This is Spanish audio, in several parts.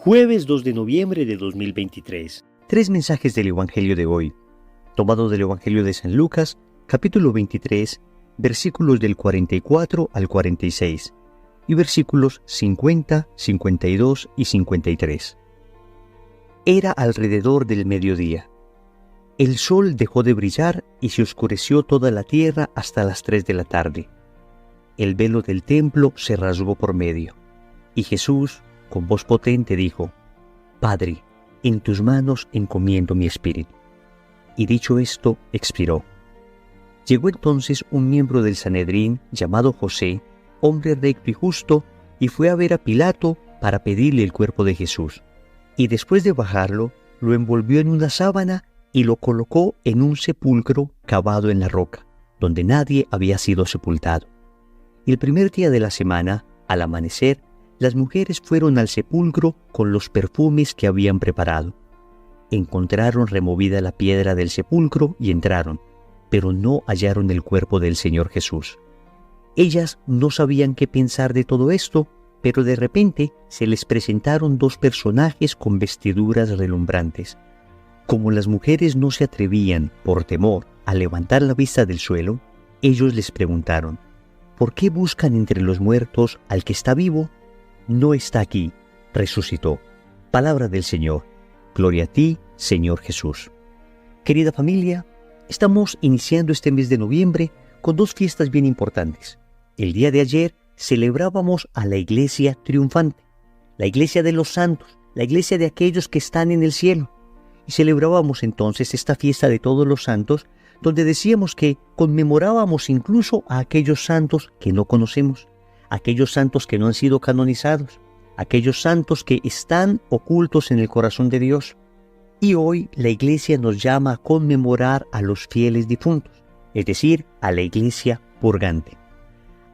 Jueves 2 de noviembre de 2023. Tres mensajes del Evangelio de hoy, tomado del Evangelio de San Lucas, capítulo 23, versículos del 44 al 46, y versículos 50, 52 y 53. Era alrededor del mediodía. El sol dejó de brillar y se oscureció toda la tierra hasta las 3 de la tarde. El velo del templo se rasgó por medio, y Jesús, con voz potente, dijo: Padre, en tus manos encomiendo mi espíritu. Y dicho esto, expiró. Llegó entonces un miembro del Sanedrín llamado José, hombre recto y justo, y fue a ver a Pilato para pedirle el cuerpo de Jesús. Y después de bajarlo, lo envolvió en una sábana y lo colocó en un sepulcro cavado en la roca, donde nadie había sido sepultado. Y el primer día de la semana, al amanecer, las mujeres fueron al sepulcro con los perfumes que habían preparado. Encontraron removida la piedra del sepulcro y entraron, pero no hallaron el cuerpo del Señor Jesús. Ellas no sabían qué pensar de todo esto, pero de repente se les presentaron dos personajes con vestiduras relumbrantes. Como las mujeres no se atrevían, por temor, a levantar la vista del suelo, ellos les preguntaron: ¿por qué buscan entre los muertos al que está vivo? No está aquí, resucitó. Palabra del Señor. Gloria a ti, Señor Jesús. Querida familia, estamos iniciando este mes de noviembre con dos fiestas bien importantes. El día de ayer celebrábamos a la Iglesia triunfante, la Iglesia de los santos, la Iglesia de aquellos que están en el cielo. Y celebrábamos entonces esta fiesta de todos los santos, donde decíamos que conmemorábamos incluso a aquellos santos que no conocemos, aquellos santos que no han sido canonizados, aquellos santos que están ocultos en el corazón de Dios. Y hoy la Iglesia nos llama a conmemorar a los fieles difuntos, es decir, a la Iglesia purgante.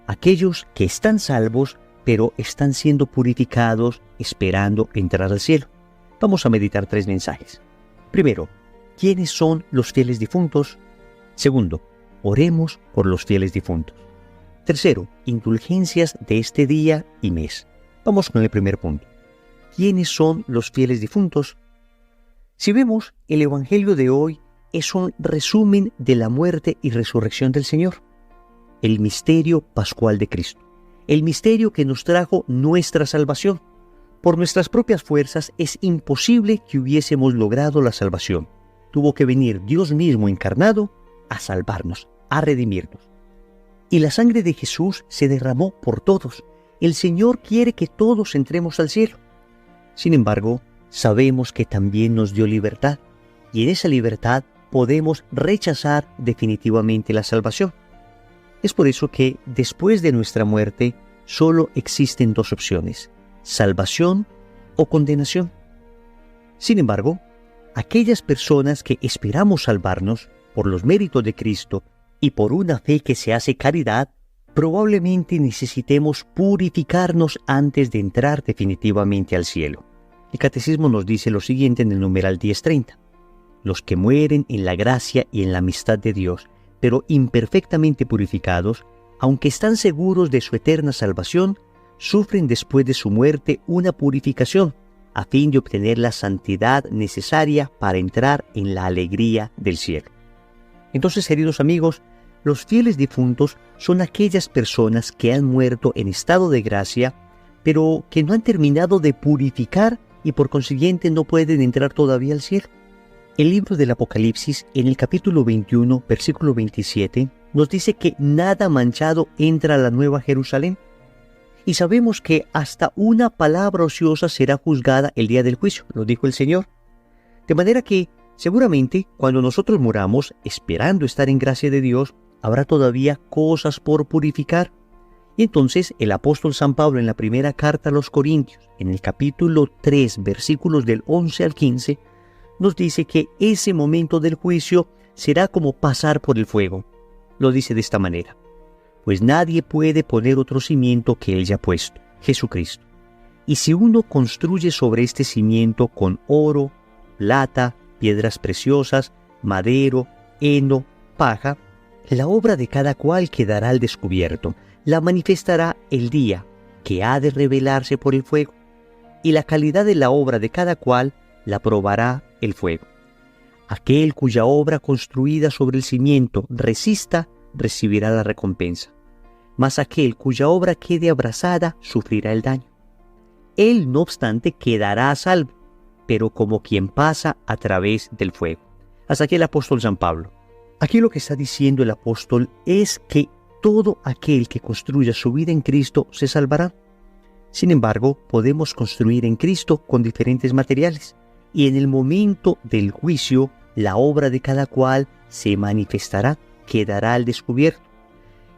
Aquellos que están salvos, pero están siendo purificados, esperando entrar al cielo. Vamos a meditar tres mensajes. Primero, ¿quiénes son los fieles difuntos? Segundo, oremos por los fieles difuntos. Tercero, indulgencias de este día y mes. Vamos con el primer punto. ¿Quiénes son los fieles difuntos? Si vemos, el Evangelio de hoy es un resumen de la muerte y resurrección del Señor. El misterio pascual de Cristo. El misterio que nos trajo nuestra salvación. Por nuestras propias fuerzas es imposible que hubiésemos logrado la salvación. Tuvo que venir Dios mismo encarnado a salvarnos, a redimirnos. Y la sangre de Jesús se derramó por todos. El Señor quiere que todos entremos al cielo. Sin embargo, sabemos que también nos dio libertad, y en esa libertad podemos rechazar definitivamente la salvación. Es por eso que después de nuestra muerte solo existen dos opciones: salvación o condenación. Sin embargo, aquellas personas que esperamos salvarnos por los méritos de Cristo y por una fe que se hace caridad, probablemente necesitemos purificarnos antes de entrar definitivamente al cielo. El Catecismo nos dice lo siguiente en el numeral 1030. Los que mueren en la gracia y en la amistad de Dios, pero imperfectamente purificados, aunque están seguros de su eterna salvación, sufren después de su muerte una purificación, a fin de obtener la santidad necesaria para entrar en la alegría del cielo. Entonces, queridos amigos, los fieles difuntos son aquellas personas que han muerto en estado de gracia, pero que no han terminado de purificar y por consiguiente no pueden entrar todavía al cielo. El libro del Apocalipsis, en el capítulo 21, versículo 27, nos dice que nada manchado entra a la Nueva Jerusalén. Y sabemos que hasta una palabra ociosa será juzgada el día del juicio, lo dijo el Señor. De manera que, seguramente, cuando nosotros muramos, esperando estar en gracia de Dios, habrá todavía cosas por purificar. Y entonces el apóstol San Pablo en la primera carta a los Corintios, en el capítulo 3, versículos del 11 al 15, nos dice que ese momento del juicio será como pasar por el fuego. Lo dice de esta manera: pues nadie puede poner otro cimiento que él ya ha puesto, Jesucristo. Y si uno construye sobre este cimiento con oro, plata, piedras preciosas, madero, heno, paja, la obra de cada cual quedará al descubierto, la manifestará el día, que ha de revelarse por el fuego. y la calidad de la obra de cada cual la probará el fuego. Aquel cuya obra construida sobre el cimiento resista, recibirá la recompensa, mas aquel cuya obra quede abrasada sufrirá el daño. Él, no obstante, quedará a salvo, pero como quien pasa a través del fuego. Hasta aquí el apóstol San Pablo. Aquí lo que está diciendo el apóstol es que todo aquel que construya su vida en Cristo se salvará. Sin embargo, podemos construir en Cristo con diferentes materiales, y en el momento del juicio, la obra de cada cual se manifestará, quedará al descubierto.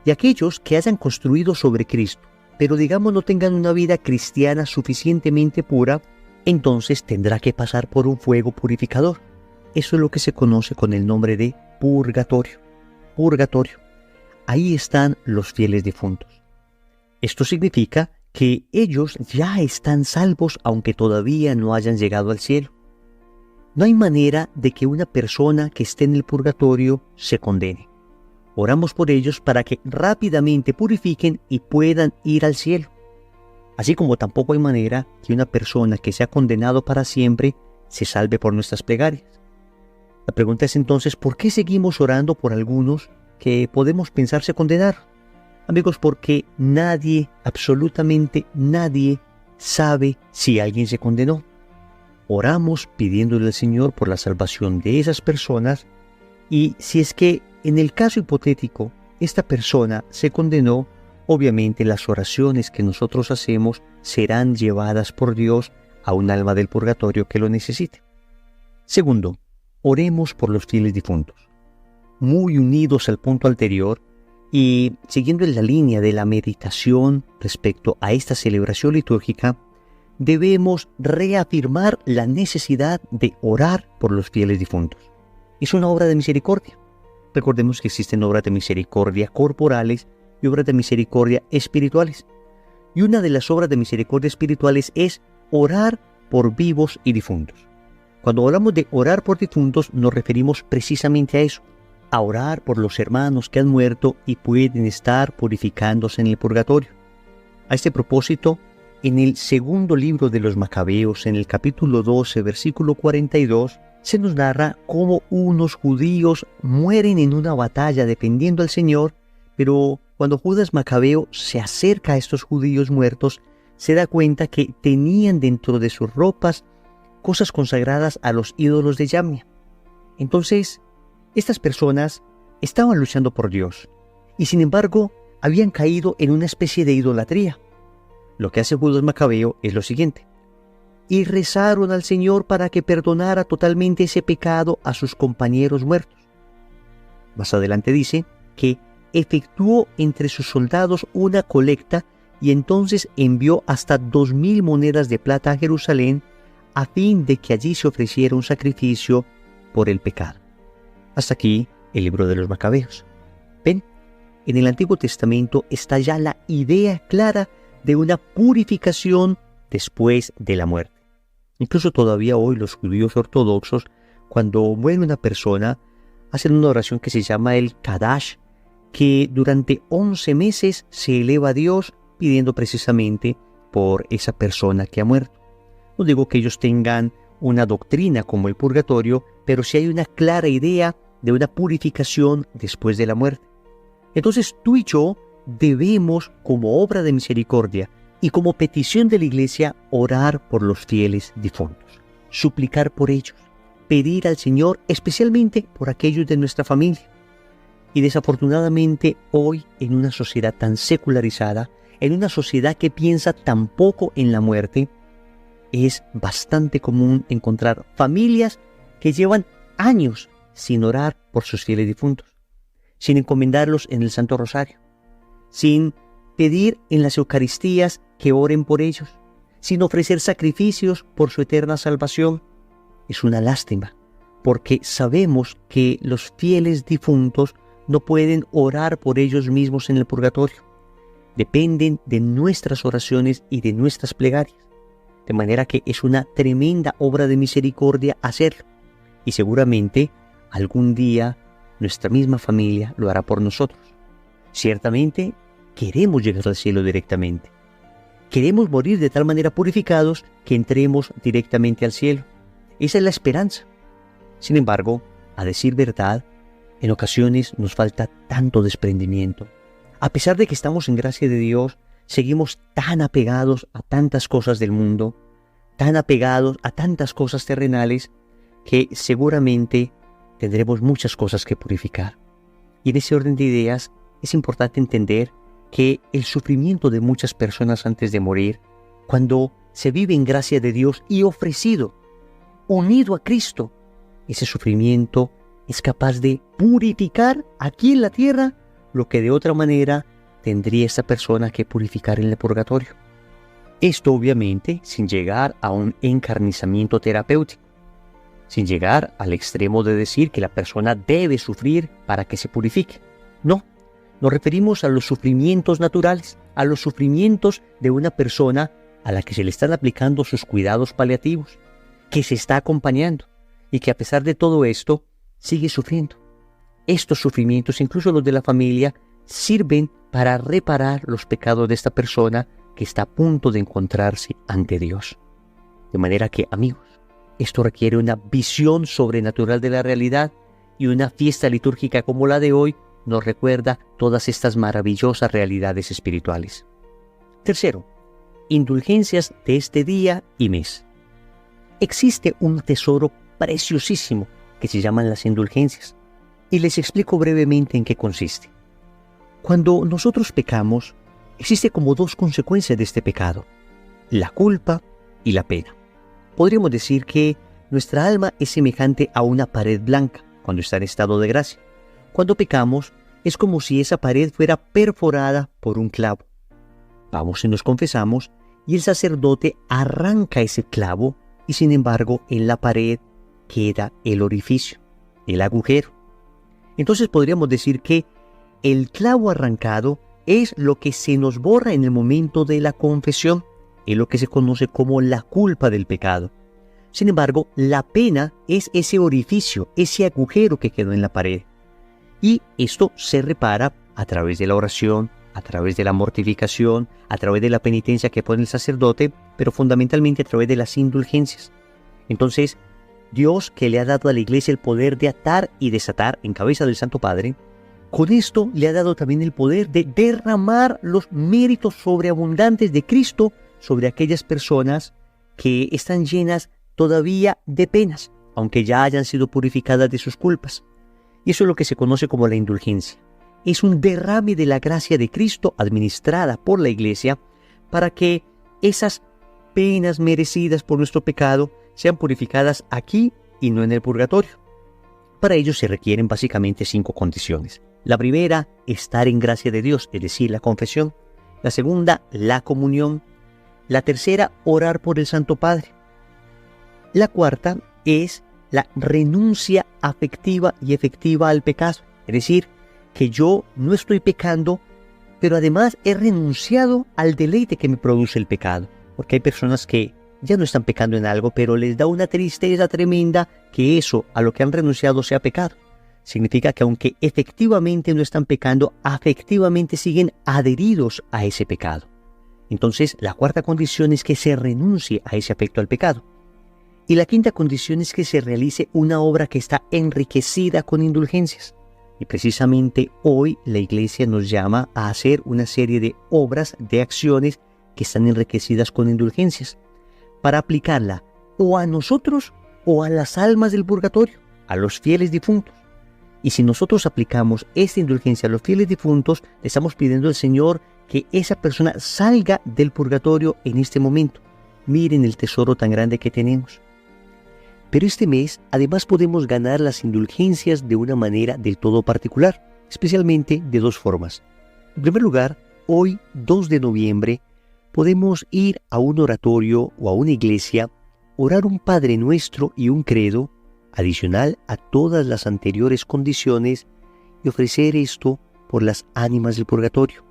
Y aquellos que hayan construido sobre Cristo, pero digamos no tengan una vida cristiana suficientemente pura, entonces tendrá que pasar por un fuego purificador. Eso es lo que se conoce con el nombre de purgatorio. Purgatorio. Ahí están los fieles difuntos. Esto significa que ellos ya están salvos aunque todavía no hayan llegado al cielo. No hay manera de que una persona que esté en el purgatorio se condene. Oramos por ellos para que rápidamente purifiquen y puedan ir al cielo. Así como tampoco hay manera que una persona que se ha condenado para siempre se salve por nuestras plegarias. La pregunta es entonces, ¿por qué seguimos orando por algunos que podemos pensar se condenaron? Amigos, porque nadie, absolutamente nadie, sabe si alguien se condenó. Oramos pidiéndole al Señor por la salvación de esas personas, y si es que en el caso hipotético esta persona se condenó, obviamente las oraciones que nosotros hacemos serán llevadas por Dios a un alma del purgatorio que lo necesite. Segundo, oremos por los fieles difuntos. Muy unidos al punto anterior y siguiendo en la línea de la meditación respecto a esta celebración litúrgica, debemos reafirmar la necesidad de orar por los fieles difuntos. Es una obra de misericordia. Recordemos que existen obras de misericordia corporales y obras de misericordia espirituales. Y una de las obras de misericordia espirituales es orar por vivos y difuntos. Cuando hablamos de orar por difuntos, nos referimos precisamente a eso, a orar por los hermanos que han muerto y pueden estar purificándose en el purgatorio. A este propósito, en el segundo libro de los Macabeos, en el capítulo 12, versículo 42, se nos narra cómo unos judíos mueren en una batalla defendiendo al Señor, pero cuando Judas Macabeo se acerca a estos judíos muertos, se da cuenta que tenían dentro de sus ropas cosas consagradas a los ídolos de Yamnia. Entonces, estas personas estaban luchando por Dios y sin embargo habían caído en una especie de idolatría. Lo que hace Judas Macabeo es lo siguiente: y rezaron al Señor para que perdonara totalmente ese pecado a sus compañeros muertos. Más adelante dice que efectuó entre sus soldados una colecta y entonces envió hasta 2,000 monedas de plata a Jerusalén a fin de que allí se ofreciera un sacrificio por el pecado. Hasta aquí el libro de los Macabeos. Ven, en el Antiguo Testamento está ya la idea clara de una purificación después de la muerte. Incluso todavía hoy los judíos ortodoxos, cuando muere una persona, hacen una oración que se llama el Kadash, que durante 11 meses se eleva a Dios pidiendo precisamente por esa persona que ha muerto. No digo que ellos tengan una doctrina como el purgatorio, pero sí hay una clara idea de una purificación después de la muerte. Entonces tú y yo debemos, como obra de misericordia y como petición de la Iglesia, orar por los fieles difuntos, suplicar por ellos, pedir al Señor especialmente por aquellos de nuestra familia. Y desafortunadamente hoy, en una sociedad tan secularizada, en una sociedad que piensa tan poco en la muerte, es bastante común encontrar familias que llevan años sin orar por sus fieles difuntos, sin encomendarlos en el Santo Rosario, sin pedir en las Eucaristías que oren por ellos, sin ofrecer sacrificios por su eterna salvación. Es una lástima, porque sabemos que los fieles difuntos no pueden orar por ellos mismos en el purgatorio. Dependen de nuestras oraciones y de nuestras plegarias. De manera que es una tremenda obra de misericordia hacerlo. Y seguramente algún día nuestra misma familia lo hará por nosotros. Ciertamente queremos llegar al cielo directamente. Queremos morir de tal manera purificados que entremos directamente al cielo. Esa es la esperanza. Sin embargo, a decir verdad, en ocasiones nos falta tanto desprendimiento. A pesar de que estamos en gracia de Dios, seguimos tan apegados a tantas cosas del mundo, tan apegados a tantas cosas terrenales, que seguramente tendremos muchas cosas que purificar. Y en ese orden de ideas es importante entender que el sufrimiento de muchas personas antes de morir, cuando se vive en gracia de Dios y ofrecido, unido a Cristo, ese sufrimiento es capaz de purificar aquí en la tierra lo que de otra manera tendría esa persona que purificar en el purgatorio. Esto obviamente sin llegar a un encarnizamiento terapéutico, sin llegar al extremo de decir que la persona debe sufrir para que se purifique. No, nos referimos a los sufrimientos naturales, a los sufrimientos de una persona a la que se le están aplicando sus cuidados paliativos, que se está acompañando y que a pesar de todo esto sigue sufriendo. Estos sufrimientos, incluso los de la familia, sirven para reparar los pecados de esta persona que está a punto de encontrarse ante Dios. De manera que, amigos, esto requiere una visión sobrenatural de la realidad, y una fiesta litúrgica como la de hoy nos recuerda todas estas maravillosas realidades espirituales. Tercero, indulgencias de este día y mes. Existe un tesoro preciosísimo que se llaman las indulgencias, y les explico brevemente en qué consiste. Cuando nosotros pecamos, existe como dos consecuencias de este pecado: la culpa y la pena. Podríamos decir que nuestra alma es semejante a una pared blanca cuando está en estado de gracia. Cuando pecamos, es como si esa pared fuera perforada por un clavo. Vamos y nos confesamos, y el sacerdote arranca ese clavo, y sin embargo en la pared queda el orificio, el agujero. Entonces podríamos decir que el clavo arrancado es lo que se nos borra en el momento de la confesión, es lo que se conoce como la culpa del pecado. Sin embargo, la pena es ese orificio, ese agujero que quedó en la pared. Y esto se repara a través de la oración, a través de la mortificación, a través de la penitencia que pone el sacerdote, pero fundamentalmente a través de las indulgencias. Entonces, Dios, que le ha dado a la Iglesia el poder de atar y desatar en cabeza del Santo Padre, con esto le ha dado también el poder de derramar los méritos sobreabundantes de Cristo sobre aquellas personas que están llenas todavía de penas, aunque ya hayan sido purificadas de sus culpas. Y eso es lo que se conoce como la indulgencia. Es un derrame de la gracia de Cristo administrada por la Iglesia para que esas penas merecidas por nuestro pecado sean purificadas aquí y no en el purgatorio. Para ello se requieren básicamente 5 condiciones. La primera, estar en gracia de Dios, es decir, la confesión. La segunda, la comunión. La tercera, orar por el Santo Padre. La cuarta es la renuncia afectiva y efectiva al pecado. Es decir, que yo no estoy pecando, pero además he renunciado al deleite que me produce el pecado. Porque hay personas que ya no están pecando en algo, pero les da una tristeza tremenda que eso a lo que han renunciado sea pecado. Significa que aunque efectivamente no están pecando, afectivamente siguen adheridos a ese pecado. Entonces, la cuarta condición es que se renuncie a ese afecto al pecado. Y la quinta condición es que se realice una obra que está enriquecida con indulgencias. Y precisamente hoy la Iglesia nos llama a hacer una serie de obras, de acciones que están enriquecidas con indulgencias, para aplicarla o a nosotros o a las almas del purgatorio, a los fieles difuntos. Y si nosotros aplicamos esta indulgencia a los fieles difuntos, le estamos pidiendo al Señor que esa persona salga del purgatorio en este momento. Miren el tesoro tan grande que tenemos. Pero este mes además podemos ganar las indulgencias de una manera del todo particular, especialmente de 2 formas. En primer lugar, hoy, 2 de noviembre, podemos ir a un oratorio o a una iglesia, orar un Padre Nuestro y un credo, adicional a todas las anteriores condiciones, y ofrecer esto por las ánimas del purgatorio.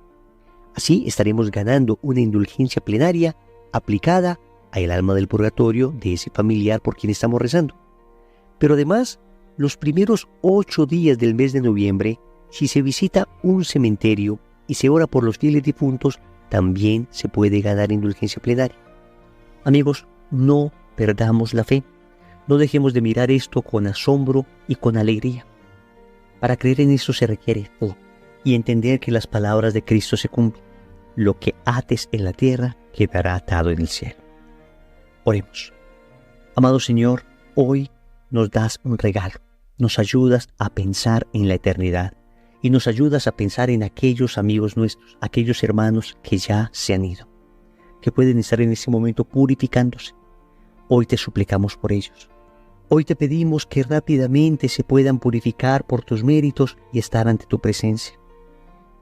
Así estaremos ganando una indulgencia plenaria aplicada al alma del purgatorio de ese familiar por quien estamos rezando. Pero además, los primeros 8 días del mes de noviembre, si se visita un cementerio y se ora por los fieles difuntos, también se puede ganar indulgencia plenaria. Amigos, no perdamos la fe. No dejemos de mirar esto con asombro y con alegría. Para creer en esto se requiere fe y entender que las palabras de Cristo se cumplen. Lo que ates en la tierra quedará atado en el cielo. Oremos. Amado Señor, hoy nos das un regalo. Nos ayudas a pensar en la eternidad y nos ayudas a pensar en aquellos amigos nuestros, aquellos hermanos que ya se han ido, que pueden estar en ese momento purificándose. Hoy te suplicamos por ellos. Hoy te pedimos que rápidamente se puedan purificar por tus méritos y estar ante tu presencia.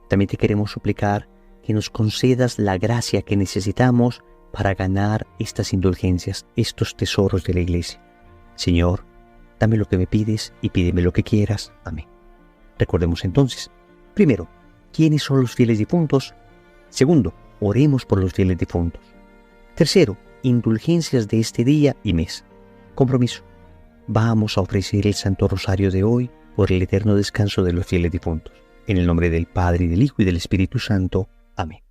También te queremos suplicar que nos concedas la gracia que necesitamos para ganar estas indulgencias, estos tesoros de la Iglesia. Señor, dame lo que me pides y pídeme lo que quieras. Amén. Recordemos entonces, primero, ¿quiénes son los fieles difuntos? Segundo, oremos por los fieles difuntos. Tercero, indulgencias de este día y mes. Compromiso. Vamos a ofrecer el Santo Rosario de hoy por el eterno descanso de los fieles difuntos. En el nombre del Padre, y del Hijo, y del Espíritu Santo. Amén.